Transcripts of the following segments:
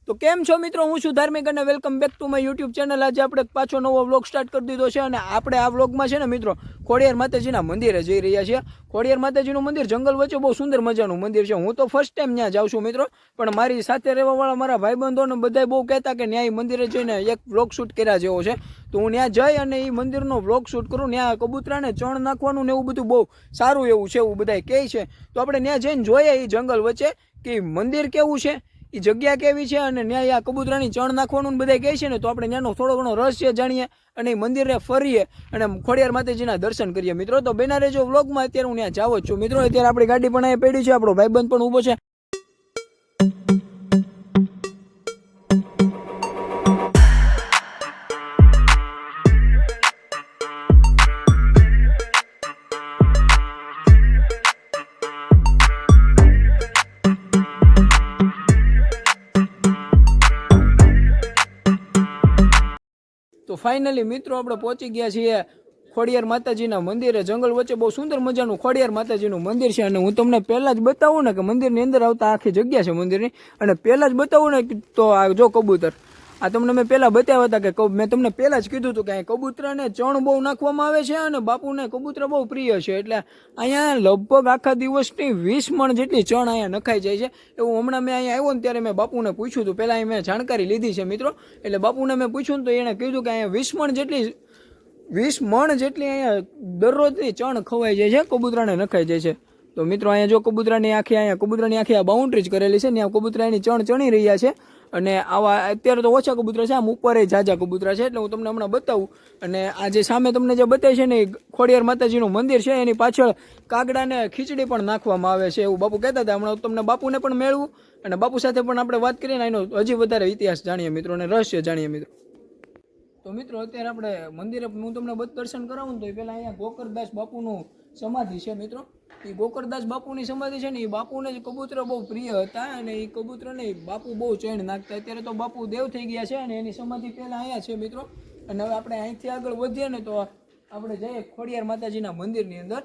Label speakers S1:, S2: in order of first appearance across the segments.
S1: તો કેમ છો મિત્રો, હું છું ધાર્મિક અને welcome back to my YouTube channel. આજે આપણે પાછો નવો વ્લોગ સ્ટાર્ટ કરી દીધો છે અને આપણે આ વ્લોગમાં છે ને મિત્રો ખોડિયાર માતાજીના મંદિરે જઈ રહ્યા છીએ। ખોડિયાર માતાજીનું મંદિર જંગલ વચ્ચે બહુ સુંદર મજાનું મંદિર છે। હું તો ફર્સ્ટ ટાઈમ ત્યાં જાઉં છું મિત્રો, પણ મારી સાથે રહેવાવાળા મારા ભાઈબંધોને બધાય બહુ કહેતા કે ત્યાં મંદિરે જઈને એક વ્લોગ શૂટ કર્યા જેવો છે, તો હું ત્યાં જઈ અને એ મંદિરનો વ્લોગ શૂટ કરું। ત્યાં કબૂતરાને ચણ નાખવાનું ને એવું બધું બહુ સારું એવું છે, એવું બધાય કહે છે। તો આપણે ત્યાં જઈને જોઈએ એ જંગલ વચ્ચે કે મંદિર કેવું છે, એ જગ્યા કેવી છે અને ન્યાય આ કબૂતરાની ચણ નાખવાનું બધા કહે છે ને, તો આપણે ત્યાંનો થોડો ઘણો રહસ્ય જાણીએ અને એ મંદિરે ફરીએ અને ખોડિયાર માતાજીના દર્શન કરીએ મિત્રો। તો બેના રહેજો વ્લોગમાં। અત્યારે હું ત્યાં જાવ જ છું મિત્રો। અત્યારે આપણી ગાડી પણ અહીંયા પડી છે, આપણો ભાઈબંધ પણ ઊભો છે। તો ફાઇનલી મિત્રો આપણે પહોંચી ગયા છીએ ખોડિયાર માતાજીના મંદિરે। જંગલ વચ્ચે બહુ સુંદર મજાનું ખોડિયાર માતાજીનું મંદિર છે અને હું તમને પહેલા જ બતાવું ને કે મંદિરની અંદર આવતા આખી જગ્યા છે મંદિરની, અને પહેલા જ બતાવું ને તો આ જો કબૂતર, આ તમને મેં પહેલાં બતાવ્યા હતા કે મેં તમને પહેલાં જ કીધું હતું કે અહીં કબૂતરાને ચણ બહુ નાખવામાં આવે છે અને બાપુને કબૂતરા બહુ પ્રિય છે, એટલે અહીંયા લગભગ આખા દિવસની 20 મણ જેટલી ચણ અહીંયા નખાઈ જાય છે। એવું હમણાં મેં અહીંયા આવ્યો ને ત્યારે મેં બાપુને પૂછ્યું હતું, પહેલાં અહીં મેં જાણકારી લીધી છે મિત્રો, એટલે બાપુને મેં પૂછ્યું તો એણે કીધું કે અહીંયા 20 મણ જેટલી અહીંયા દરરોજની ચણ ખવાઈ જાય છે, કબૂતરાને નખાઈ જાય છે। તો મિત્રો અહીંયા જો કબૂતરાની આખી આ બાઉન્ડ્રી જ કરેલી છે, ત્યાં કબૂતરાની ચણ ચણી રહ્યા છે અને આવા અત્યારે તો ઓછા કબૂતરા છે, આમ ઉપર જાજા કબૂતરા છે, એટલે હું તમને હમણાં બતાવું। અને આ જે સામે તમને જે બતાવી છે ને એ ખોડિયાર માતાજીનું મંદિર છે, એની પાછળ કાગડાને ખીચડી પણ નાખવામાં આવે છે એવું બાપુ કહેતા હતા। હમણાં તમને બાપુને પણ મેળવું અને બાપુ સાથે પણ આપણે વાત કરીને એનો હજી વધારે ઇતિહાસ જાણીએ મિત્રો અને રહસ્ય જાણીએ મિત્રો। તો મિત્રો અત્યારે આપણે મંદિરે હું તમને દર્શન કરાવું તો પહેલાં અહીંયા ગોકરદાસ બાપુનું સમાધિ છે મિત્રો। એ ગોકરદાસ બાપુની સમાધિ છે ને, એ બાપુને જ કબૂતર બહુ પ્રિય હતા અને એ કબૂતરને બાપુ બહુ ચણ નાખતા। અત્યારે તો બાપુ દેવ થઈ ગયા છે અને એની સમાધિ પહેલાં અહીંયા છે મિત્રો। અને હવે આપણે અહીંથી આગળ વધીએ ને તો આપણે જઈએ ખોડિયાર માતાજીના મંદિરની અંદર।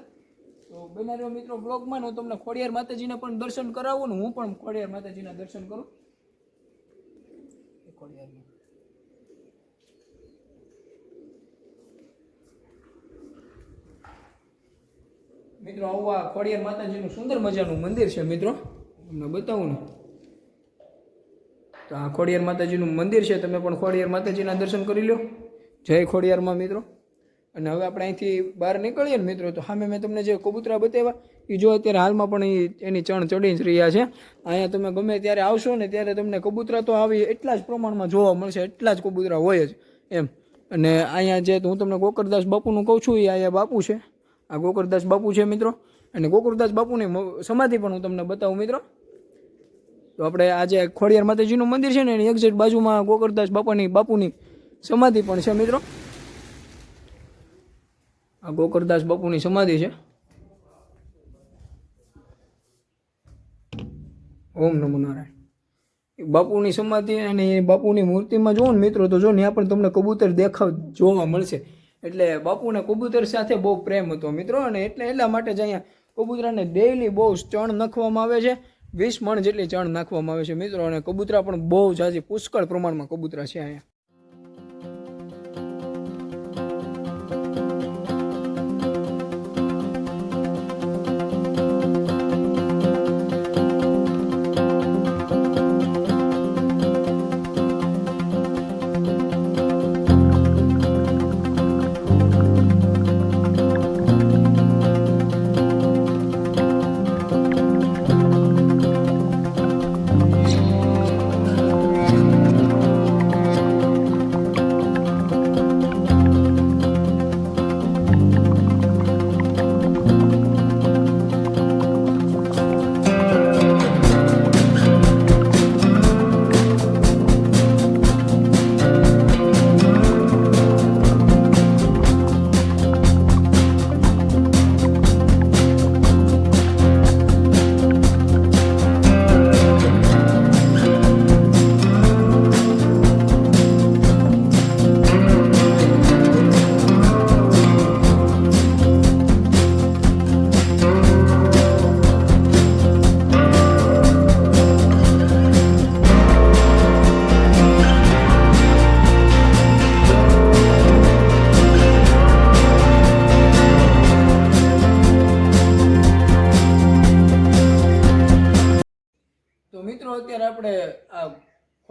S1: તો બના રહ્યો મિત્રો બ્લોગમાં, હું તમને ખોડિયાર માતાજીના પણ દર્શન કરાવું ને હું પણ ખોડિયાર માતાજીના દર્શન કરું। ખોડિયાર મિત્રો આવું આ ખોડિયાર માતાજીનું સુંદર મજાનું મંદિર છે મિત્રો, તમને બતાવું ને તો આ ખોડિયાર માતાજીનું મંદિર છે। તમે પણ ખોડિયાર માતાજીના દર્શન કરી લો, જય ખોડિયારમાં મિત્રો। અને હવે આપણે અહીંથી બહાર નીકળીએ ને મિત્રો, તો સામે મેં તમને જે કબૂતરા બતાવ્યા એ જો અત્યારે હાલમાં પણ એની ચણ ચડી જ રહ્યા છે। અહીંયા તમે ગમે ત્યારે આવશો ને ત્યારે તમને કબૂતરા તો આવી એટલા જ પ્રમાણમાં જોવા મળશે, એટલા જ કબૂતરા હોય જ એમ। અને અહીંયા જે હું તમને ગોકરદાસ બાપુનું કહું છું, એ અહીંયા બાપુ છે, આ ગોકરદાસ બાપુ છે મિત્રો। અને ગોકરદાસ બાપુની સમાધિ પણ હું તમને બતાવું મિત્રો। તો આપણે આ જે ખોડિયાર માતાજીનું મંદિર છે ને એની એક્ઝેક્ટ બાજુમાં ગોકરદાસ બાપુની સમાધિ પણ છે મિત્રો। આ ગોકરદાસ બાપુની સમાધિ છે। ઓમ નમો નારાયણ। બાપુની સમાધિ અને બાપુની મૂર્તિમાં જોવો ને મિત્રો, તો જો ત્યાં પણ તમને કબૂતર જોવા મળશે। એટલે બાપુને કબૂતર સાથે બહુ પ્રેમ હતો મિત્રો, અને એટલા માટે જ અહીંયા કબૂતરાને ડેઈલી બહુ ચણ નાખવામાં આવે છે, 20 મણ જેટલી ચણ નાખવામાં આવે છે મિત્રો। અને કબૂતરા પણ બહુ જાજી પુષ્કળ પ્રમાણમાં કબૂતરા છે અહીંયા।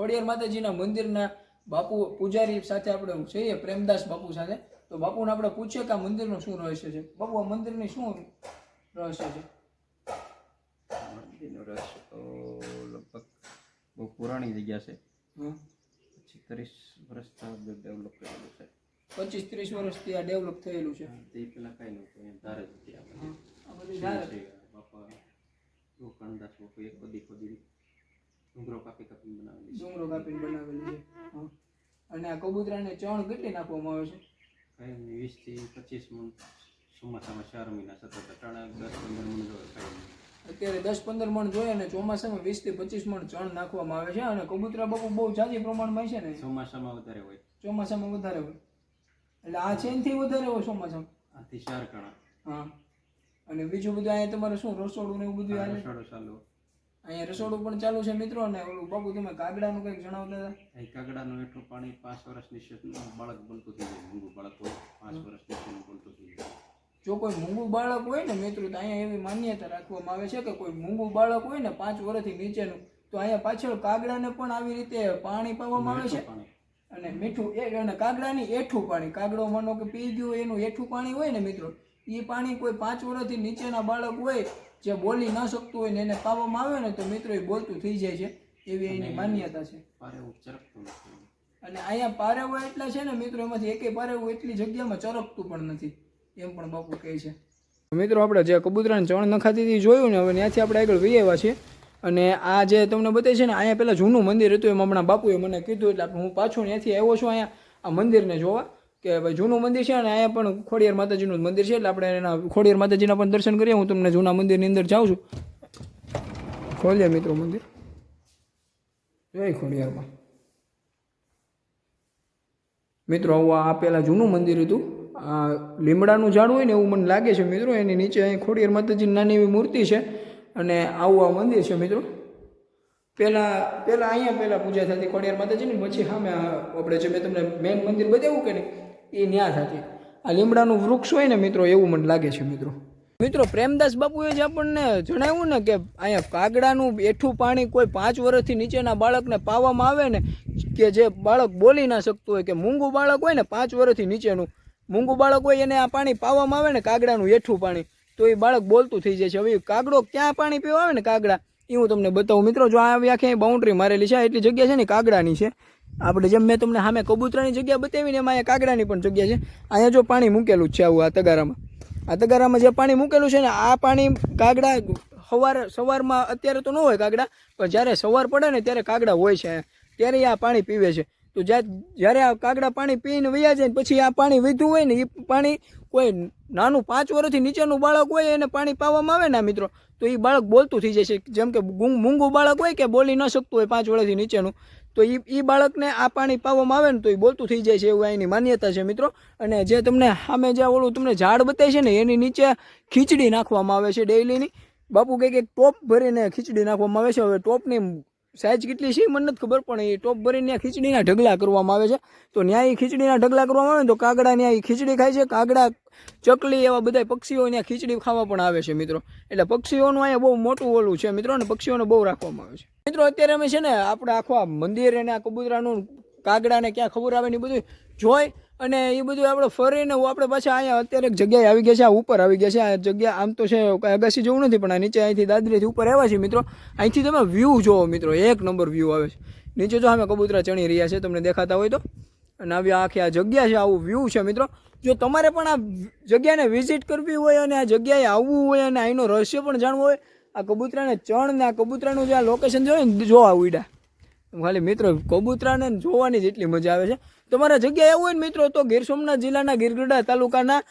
S1: ખોડિયાર માતાજીના મંદિરના બાપુ પૂજારી સાથે આપણે જઈએ, પ્રેમદાસ બાપુ સાથે. તો બાપુને આપણે પૂછીએ કે આ મંદિરનું શું રહસ્ય છે. બાપુ, આ મંદિરની શું રહસ્ય છે?
S2: મંદિરનું રહસ્ય તો લગભગ બહુ પુરાણી જગ્યા છે. 30 વર્ષથી ડેવલપ કરેલું છે.
S1: 25-30 વર્ષથી આ ડેવલપ થયેલું છે.
S2: તે પહેલા કઈ નહોતું, એમ ધારે જ હતી આપણે.
S1: આ બધી ધારે
S2: બાપા ગોકર્ણદાસ બાપુ એક બધી ખોદી ડુંગરો કાપીને બનાવેલી છે.
S1: ડુંગરો કાપીને બનાવેલી છે. અને આ કબૂતરાને ચણ કેટલી નાખવામાં આવે છે?
S2: કઈ 20 થી 25 મણ. ચોમાસામાં 4 મહિના સતત 10-15 મણ જોઈએ કઈ.
S1: અત્યારે 10-15 મણ જોઈએ અને ચોમાસામાં 20 થી 25 મણ ચણ નાખવામાં આવે છે. અને કબૂતરા બાપુ બહુ જાજી પ્રમાણમાં છે ને?
S2: ચોમાસામાં વધારે હોય.
S1: ચોમાસામાં વધારે હોય એટલે આ ચેનથી વધારે હોય ચોમાસામાં.
S2: આથી 4 ગણા.
S1: હા. અને બીજું બધું અહીંયા તમારે શું રસોડું ને એવું બધું હાલે?
S2: રસોડું ચાલુ.
S1: અહીંયા રસોડું પણ ચાલુ છે મિત્રો. અને ઓલું બાપુ તમે કાગડાનું કંઈક જણાવતા હતા?
S2: અહીં કાગડાનું એટલું પાણી 5 વર્ષ નીચેનું બાળક બનતું થઈ જાય. મૂંગું બાળક હોય 5 વર્ષ નીચેનું બનતું થઈ જાય.
S1: જો કોઈ મૂંગું બાળક હોય ને મિત્રો, તો અહીંયા એવી માન્યતા રાખવામાં આવે છે કે કોઈ મૂંગું બાળક હોય ને 5 વર્ષથી નીચેનું, તો અહીંયા પાછળ કાગડાને પણ આવી રીતે પાણી પાવામાં આવે છે. અને મીઠું અને કાગડાની એઠું પાણી, કાગડો માનો કે પી ગયું એનું એઠું પાણી હોય ને મિત્રો, એ પાણી કોઈ 5 વર્ષથી નીચેના બાળક હોય જે બોલી ન શકતું હોય ને એને પાવામાં આવે ને તો મિત્રો એ બોલતું થઈ જાય છે, એવી એની માન્યતા છે. અને અહીંયા પારેવો એટલા છે ને મિત્રો, એમાંથી એકેય પારેવું એટલી જગ્યામાં ચરકતું પણ નથી, એમ પણ બાપુ કહે છે. મિત્રો આપણે જે કબૂતરાને ચણ નખાતી હતી જોયું ને, હવે ત્યાંથી આપણે આગળ વહી આવ્યા છીએ. અને આ જે તમને બતાવે છે ને, અહીંયા પહેલાં જૂનું મંદિર હતું, એમ હમણાં બાપુએ મને કીધું એટલે હું પાછો ત્યાંથી આવ્યો છું અહીંયા આ મંદિરને જોવા કે ભાઈ જૂનું મંદિર છે. અને અહીંયા પણ ખોડિયાર માતાજીનું મંદિર છે, એટલે આપણે એના ખોડિયાર માતાજીના પણ દર્શન કરીએ. હું તમને જૂના મંદિરની અંદર જાઉં છું. ખોલીએ મિત્રો મંદિર. જય ખોડિયારમાં. મિત્રો આવું આ પહેલાં જૂનું મંદિર હતું. આ લીમડાનું ઝાડ હોય ને એવું મને લાગે છે મિત્રો. એની નીચે અહીં ખોડિયાર માતાજીની નાની એવી મૂર્તિ છે. અને આવું આ મંદિર છે મિત્રો. પહેલાં અહીંયા પૂજા થતી ખોડિયાર માતાજીની, પછી સામે આપણે જે મેં તમને મેન મંદિર બતાવ્યું કે ને એ ન્યા થતી. આ લીમડાનું વૃક્ષ હોય ને મિત્રો, એવું મને લાગે છે મિત્રો. મિત્રો પ્રેમદાસ બાપુએ જે આપણને જણાવ્યું ને કે અહીંયા કાગડાનું એઠું પાણી કોઈ 5 વર્ષથી નીચેના બાળકને પાવામાં આવે ને, કે જે બાળક બોલી ના શકતું હોય, કે મૂંગું બાળક હોય ને 5 વર્ષથી નીચેનું મૂંગું બાળક હોય એને આ પાણી પાવામાં આવે ને કાગડાનું એઠું પાણી, તો એ બાળક બોલતું થઈ જાય છે. હવે કાગડો ક્યાં પાણી પીવા આવે ને કાગડા, એ હું તમને બતાવું મિત્રો. જો આ આખી બાઉન્ડ્રી મારેલી છે, એટલી જગ્યા છે ને કાગડાની છે. આપણે જેમ મેં તમને સામે કબૂતરાની જગ્યા બતાવીને એમાં અહીંયા કાગડાની પણ જગ્યા છે. અહીંયા જો પાણી મૂકેલું જ છે આવું આ તગારામાં જે પાણી મૂકેલું છે ને, આ પાણી કાગડા સવારમાં અત્યારે તો ન હોય કાગડા, પણ જ્યારે સવાર પડે ને ત્યારે કાગડા હોય છે ત્યારે આ પાણી પીવે છે. તો જ્યારે આ કાગડા પાણી પીને વયા જાય પછી આ પાણી વીધું હોય ને, એ પાણી કોઈ નાનું 5 વર્ષથી નીચેનું બાળક હોય એને પાણી પાવામાં આવે ને મિત્રો, તો એ બાળક બોલતું થઈ જાય છે. જેમ કે મૂંગું બાળક હોય કે બોલી ન શકતું હોય 5 વર્ષથી નીચેનું, તો એ બાળકને આ પાણી પાવામાં આવે ને તો એ બોલતું થઈ જાય છે, એવું એની માન્યતા છે મિત્રો. અને જે તમને સામે જે ઓલું તમને ઝાડ બતાવે છે ને, એની નીચે ખીચડી નાખવામાં આવે છે ડેઈલીની. બાપુ કંઈક એક ટોપ ભરીને ખીચડી નાખવામાં આવે છે. હવે ટોપની સાઈઝ કેટલી છે મને નથી ખબર, પણ એ ટોપ ભરીને ખીચડીના ઢગલા કરવામાં આવે છે. તો ત્યાં એ ખીચડીના ઢગલા કરવામાં આવે ને તો કાગડા ત્યાં એ ખીચડી ખાય છે. કાગડા, ચકલી એવા બધા પક્ષીઓ ત્યાં ખીચડી ખાવા પણ આવે છે મિત્રો. એટલે પક્ષીઓનું અહીંયા બહુ મોટું ઓલું છે મિત્રો, અને પક્ષીઓને બહુ રાખવામાં આવે છે મિત્રો. અત્યારે અમે છે ને આપણે આખો આ મંદિર અને આ કબૂતરાનું કાગડાને ક્યાં ખબર આવે ને એ બધું જોઈ અને એ બધું આપણે ફરીને આપણે પાછા અહીંયા અત્યારે એક જગ્યાએ આવી ગયા છે. આ ઉપર આવી ગયા છે. આ જગ્યા આમ તો છે કાંઈ અગાસી જેવું નથી, પણ આ નીચે અહીંથી દાદરીથી ઉપર આવ્યા છે મિત્રો. અહીંથી તમે વ્યૂ જોવો મિત્રો, 1 નંબર વ્યૂ આવે છે. નીચે જો અમે કબૂતરા ચણી રહ્યા છે, તમને દેખાતા હોય તો. અને આવી આખી આ જગ્યા છે, આવું વ્યૂ છે મિત્રો. જો તમારે પણ આ જગ્યાને વિઝિટ કરવી હોય અને આ જગ્યાએ આવવું હોય અને અહીંનો રહસ્ય પણ જાણવું હોય, આ કબૂતરાને ચણ ને આ કબૂતરાનું જે આ લોકેશન જોઈએ ને જોવા ઉડ્યા ખાલી મિત્રો, કબૂતરાને જોવાની જ એટલી મજા આવે છે. તમારા જગ્યાએ એવું હોય ને મિત્રો, તો ગીર સોમનાથ જિલ્લાના ગીરગઢડા તાલુકાના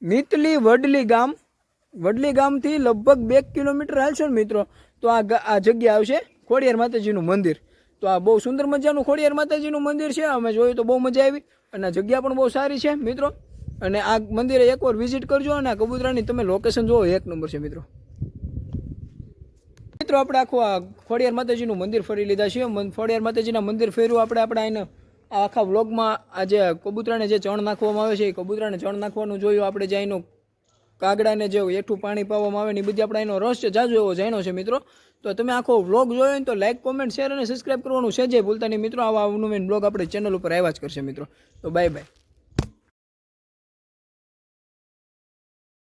S1: મિતલી વડલી ગામથી લગભગ 2 કિલોમીટર હાલશો ને મિત્રો, તો આ જગ્યા આવશે ખોડિયાર માતાજીનું મંદિર. તો આ બહુ સુંદર મજાનું ખોડિયાર માતાજીનું મંદિર છે. અમે જોયું તો બહુ મજા આવી અને જગ્યા પણ બહુ સારી છે મિત્રો. અને આ મંદિરે એકવાર વિઝિટ કરજો અને આ કબૂતરાની તમે લોકેશન જોવો, 1 નંબર છે મિત્રો. મિત્રો આપણે આખું આ ખોડિયાર માતાજીનું મંદિર ફરી લીધા છે. ખોડિયાર માતાજીના મંદિર ફેર્યું આપણે આને આખા વ્લોગમાં. આ જે કબૂતરાને જે ચણ નાખવામાં આવે છે, એ કબૂતરાને ચણ નાખવાનું જોયું આપણે. જે અહીંનો કાગડાને જે એઠું પાણી પાવામાં આવે ને એ બધી આપણે એનો રસ છે જાજો એવો જાણ્યો છે મિત્રો. તો તમે આખો વ્લોગ જોયો ને તો લાઈક કોમેન્ટ શેર અને સબસ્ક્રાઈબ કરવાનું છે જે ભૂલતા નહીં મિત્રો. આવા નવીન બ્લોગ આપણી ચેનલ ઉપર આવ્યા જ કરશે મિત્રો. તો બાય બાય.